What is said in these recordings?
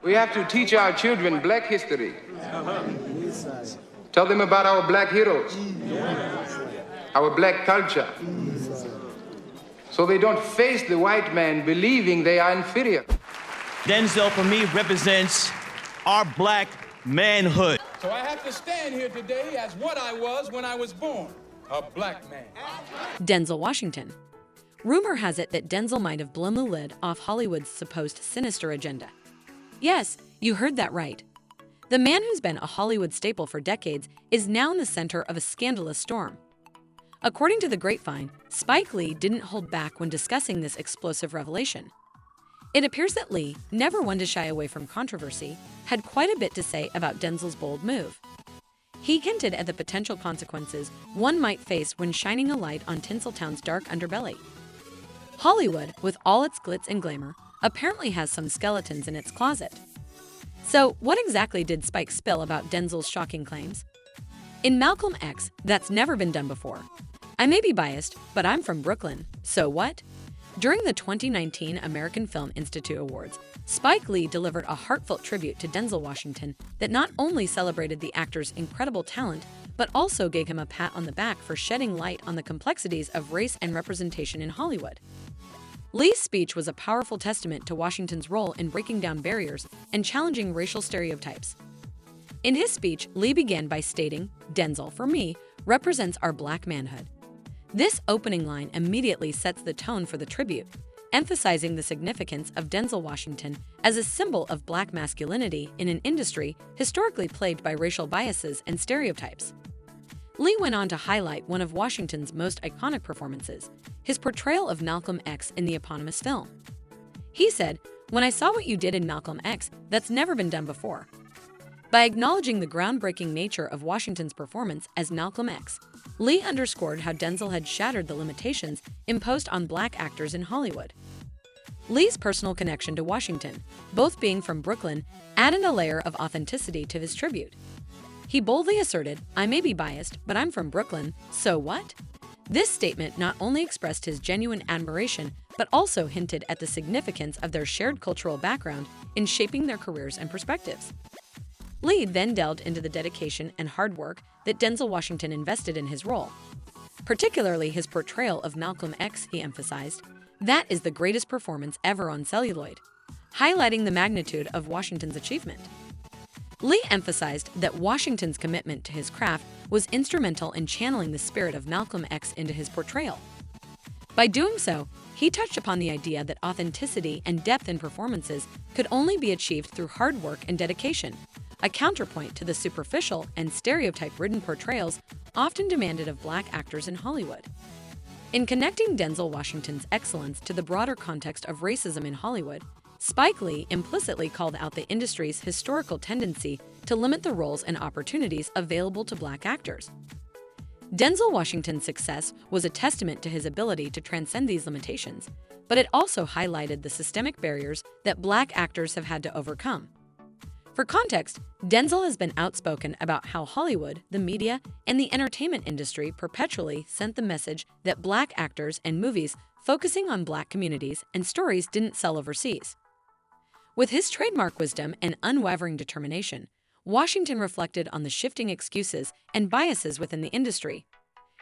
We have to teach our children black history. Tell them about our black heroes, our black culture, so they don't face the white man believing they are inferior. Denzel, for me, represents our black manhood. So I have to stand here today as what I was when I was born, a black man. Denzel Washington. Rumor has it that Denzel might have blown the lid off Hollywood's supposed sinister agenda. Yes, you heard that right. The man who's been a Hollywood staple for decades is now in the center of a scandalous storm. According to the Grapevine, Spike Lee didn't hold back when discussing this explosive revelation. It appears that Lee, never one to shy away from controversy, had quite a bit to say about Denzel's bold move. He hinted at the potential consequences one might face when shining a light on Tinseltown's dark underbelly. Hollywood, with all its glitz and glamour, apparently has some skeletons in its closet. So, what exactly did Spike spill about Denzel's shocking claims? In Malcolm X, that's never been done before. I may be biased, but I'm from Brooklyn, so what? During the 2019 American Film Institute Awards, Spike Lee delivered a heartfelt tribute to Denzel Washington that not only celebrated the actor's incredible talent, but also gave him a pat on the back for shedding light on the complexities of race and representation in Hollywood. Lee's speech was a powerful testament to Washington's role in breaking down barriers and challenging racial stereotypes. In his speech, Lee began by stating, "Denzel, for me, represents our black manhood." This opening line immediately sets the tone for the tribute, emphasizing the significance of Denzel Washington as a symbol of black masculinity in an industry historically plagued by racial biases and stereotypes. Lee went on to highlight one of Washington's most iconic performances, his portrayal of Malcolm X in the eponymous film. He said, "When I saw what you did in Malcolm X, that's never been done before." By acknowledging the groundbreaking nature of Washington's performance as Malcolm X, Lee underscored how Denzel had shattered the limitations imposed on black actors in Hollywood. Lee's personal connection to Washington, both being from Brooklyn, added a layer of authenticity to his tribute. He boldly asserted, "I may be biased, but I'm from Brooklyn, so what?" This statement not only expressed his genuine admiration, but also hinted at the significance of their shared cultural background in shaping their careers and perspectives. Lee then delved into the dedication and hard work that Denzel Washington invested in his role. Particularly his portrayal of Malcolm X, he emphasized, "That is the greatest performance ever on celluloid," highlighting the magnitude of Washington's achievement. Lee emphasized that Washington's commitment to his craft was instrumental in channeling the spirit of Malcolm X into his portrayal. By doing so, he touched upon the idea that authenticity and depth in performances could only be achieved through hard work and dedication, a counterpoint to the superficial and stereotype-ridden portrayals often demanded of black actors in Hollywood. In connecting Denzel Washington's excellence to the broader context of racism in Hollywood, Spike Lee implicitly called out the industry's historical tendency to limit the roles and opportunities available to black actors. Denzel Washington's success was a testament to his ability to transcend these limitations, but it also highlighted the systemic barriers that black actors have had to overcome. For context, Denzel has been outspoken about how Hollywood, the media, and the entertainment industry perpetually sent the message that black actors and movies focusing on black communities and stories didn't sell overseas. With his trademark wisdom and unwavering determination, Washington reflected on the shifting excuses and biases within the industry,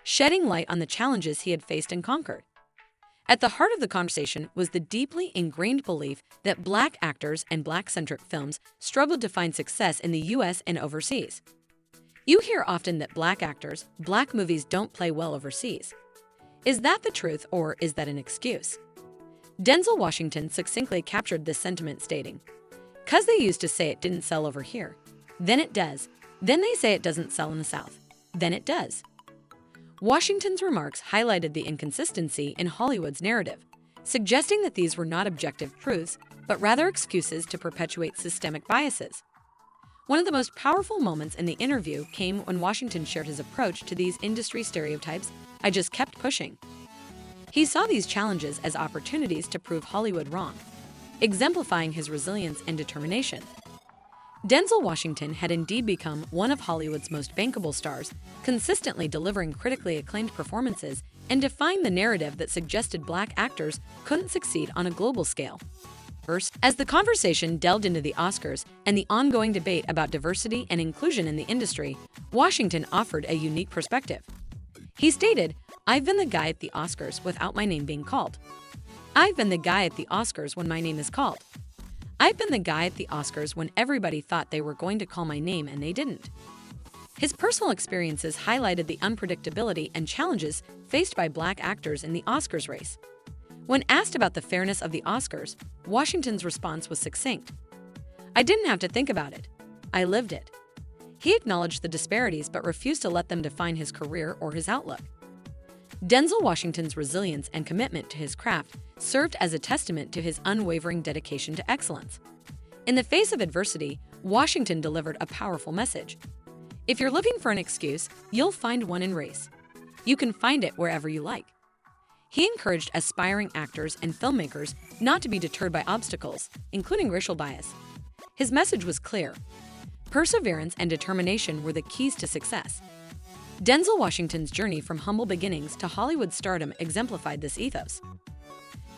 shedding light on the challenges he had faced and conquered. At the heart of the conversation was the deeply ingrained belief that black actors and black-centric films struggled to find success in the US and overseas. You hear often that black actors, black movies don't play well overseas. Is that the truth, or is that an excuse? Denzel Washington succinctly captured this sentiment, stating, "'Cause they used to say it didn't sell over here. Then it does. Then they say it doesn't sell in the South. Then it does." Washington's remarks highlighted the inconsistency in Hollywood's narrative, suggesting that these were not objective truths, but rather excuses to perpetuate systemic biases. One of the most powerful moments in the interview came when Washington shared his approach to these industry stereotypes. "I just kept pushing." He saw these challenges as opportunities to prove Hollywood wrong, exemplifying his resilience and determination. Denzel Washington had indeed become one of Hollywood's most bankable stars, consistently delivering critically acclaimed performances and defying the narrative that suggested black actors couldn't succeed on a global scale. As the conversation delved into the Oscars and the ongoing debate about diversity and inclusion in the industry, Washington offered a unique perspective. He stated, "I've been the guy at the Oscars without my name being called. I've been the guy at the Oscars when my name is called. I've been the guy at the Oscars when everybody thought they were going to call my name and they didn't." His personal experiences highlighted the unpredictability and challenges faced by Black actors in the Oscars race. When asked about the fairness of the Oscars, Washington's response was succinct. "I didn't have to think about it. I lived it." He acknowledged the disparities but refused to let them define his career or his outlook. Denzel Washington's resilience and commitment to his craft served as a testament to his unwavering dedication to excellence. In the face of adversity, Washington delivered a powerful message. If you're looking for an excuse, you'll find one in race. You can find it wherever you like. He encouraged aspiring actors and filmmakers not to be deterred by obstacles, including racial bias. His message was clear. Perseverance and determination were the keys to success. Denzel Washington's journey from humble beginnings to Hollywood stardom exemplified this ethos.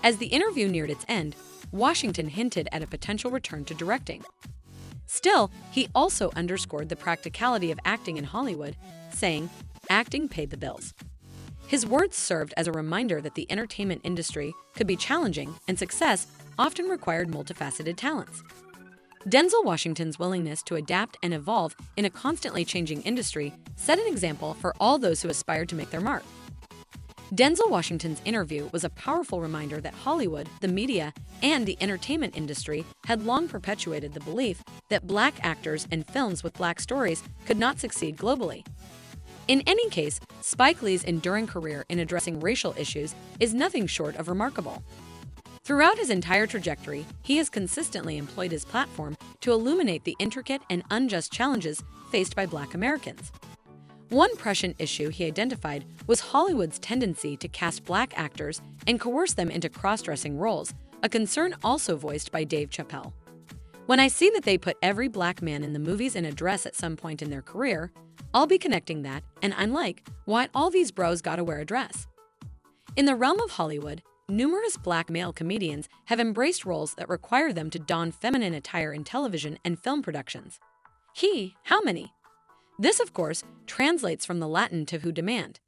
As the interview neared its end, Washington hinted at a potential return to directing. Still, he also underscored the practicality of acting in Hollywood, saying, "Acting paid the bills." His words served as a reminder that the entertainment industry could be challenging and success often required multifaceted talents. Denzel Washington's willingness to adapt and evolve in a constantly changing industry set an example for all those who aspired to make their mark. Denzel Washington's interview was a powerful reminder that Hollywood, the media, and the entertainment industry had long perpetuated the belief that Black actors and films with Black stories could not succeed globally. In any case, Spike Lee's enduring career in addressing racial issues is nothing short of remarkable. Throughout his entire trajectory, he has consistently employed his platform to illuminate the intricate and unjust challenges faced by Black Americans. One prescient issue he identified was Hollywood's tendency to cast Black actors and coerce them into cross-dressing roles, a concern also voiced by Dave Chappelle. "When I see that they put every Black man in the movies in a dress at some point in their career, I'll be connecting that, and I'm like, why all these bros gotta wear a dress?" In the realm of Hollywood, numerous Black male comedians have embraced roles that require them to don feminine attire in television and film productions. How many? This, of course, translates from the Latin to who demand.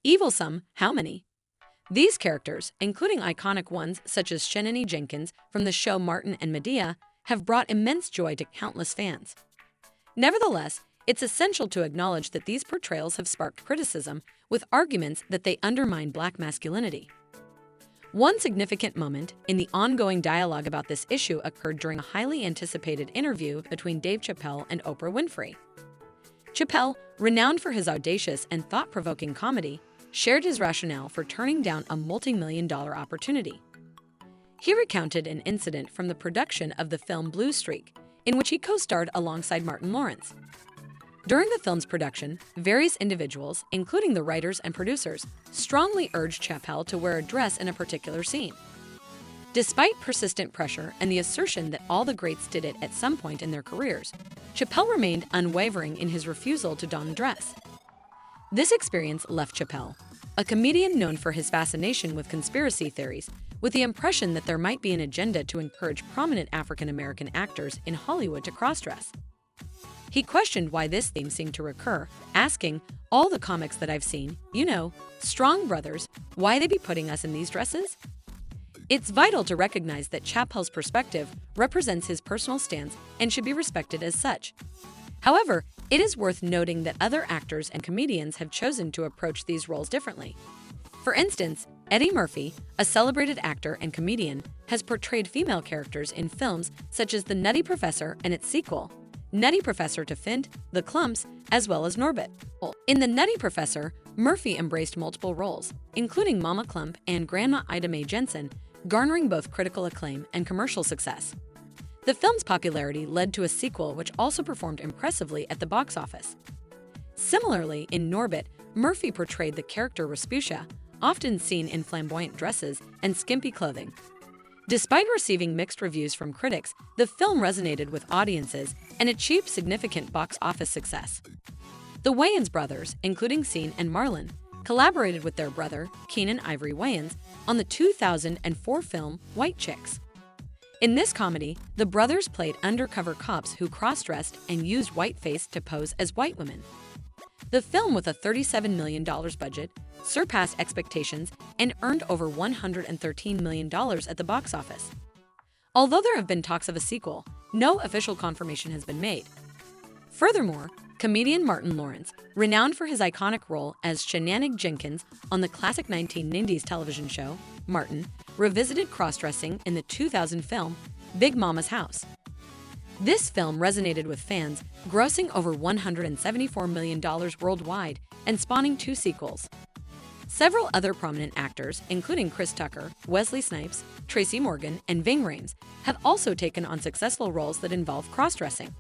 Evilsome, how many? These characters, including iconic ones such as Shenanie Jenkins from the show Martin and Medea, have brought immense joy to countless fans. Nevertheless, it's essential to acknowledge that these portrayals have sparked criticism, with arguments that they undermine Black masculinity. One significant moment in the ongoing dialogue about this issue occurred during a highly anticipated interview between Dave Chappelle and Oprah Winfrey. Chappelle, renowned for his audacious and thought-provoking comedy, shared his rationale for turning down a multi-million-dollar opportunity. He recounted an incident from the production of the film Blue Streak, in which he co-starred alongside Martin Lawrence. During the film's production, various individuals, including the writers and producers, strongly urged Chappelle to wear a dress in a particular scene. Despite persistent pressure and the assertion that all the greats did it at some point in their careers, Chappelle remained unwavering in his refusal to don a dress. This experience left Chappelle, a comedian known for his fascination with conspiracy theories, with the impression that there might be an agenda to encourage prominent African-American actors in Hollywood to cross-dress. He questioned why this theme seemed to recur, asking, "All the comics that I've seen, strong brothers, why they be putting us in these dresses?" It's vital to recognize that Chappelle's perspective represents his personal stance and should be respected as such. However, it is worth noting that other actors and comedians have chosen to approach these roles differently. For instance, Eddie Murphy, a celebrated actor and comedian, has portrayed female characters in films such as The Nutty Professor and its sequel, Nutty Professor to Fint, The Klumps, as well as Norbit. In The Nutty Professor, Murphy embraced multiple roles, including Mama Klump and Grandma Ida Mae Jensen, garnering both critical acclaim and commercial success. The film's popularity led to a sequel which also performed impressively at the box office. Similarly, in Norbit, Murphy portrayed the character Rasputia, often seen in flamboyant dresses and skimpy clothing. Despite receiving mixed reviews from critics, the film resonated with audiences and achieved significant box office success. The Wayans brothers, including Sean and Marlon, collaborated with their brother, Keenan Ivory Wayans, on the 2004 film White Chicks. In this comedy, the brothers played undercover cops who cross-dressed and used whiteface to pose as white women. The film, with a $37 million budget, surpassed expectations and earned over $113 million at the box office. Although there have been talks of a sequel, no official confirmation has been made. Furthermore, comedian Martin Lawrence, renowned for his iconic role as Shenanigan Jenkins on the classic 1990s television show, Martin, revisited cross-dressing in the 2000 film Big Mama's House. This film resonated with fans, grossing over $174 million worldwide and spawning 2 sequels. Several other prominent actors, including Chris Tucker, Wesley Snipes, Tracy Morgan, and Ving Rhames, have also taken on successful roles that involve cross-dressing.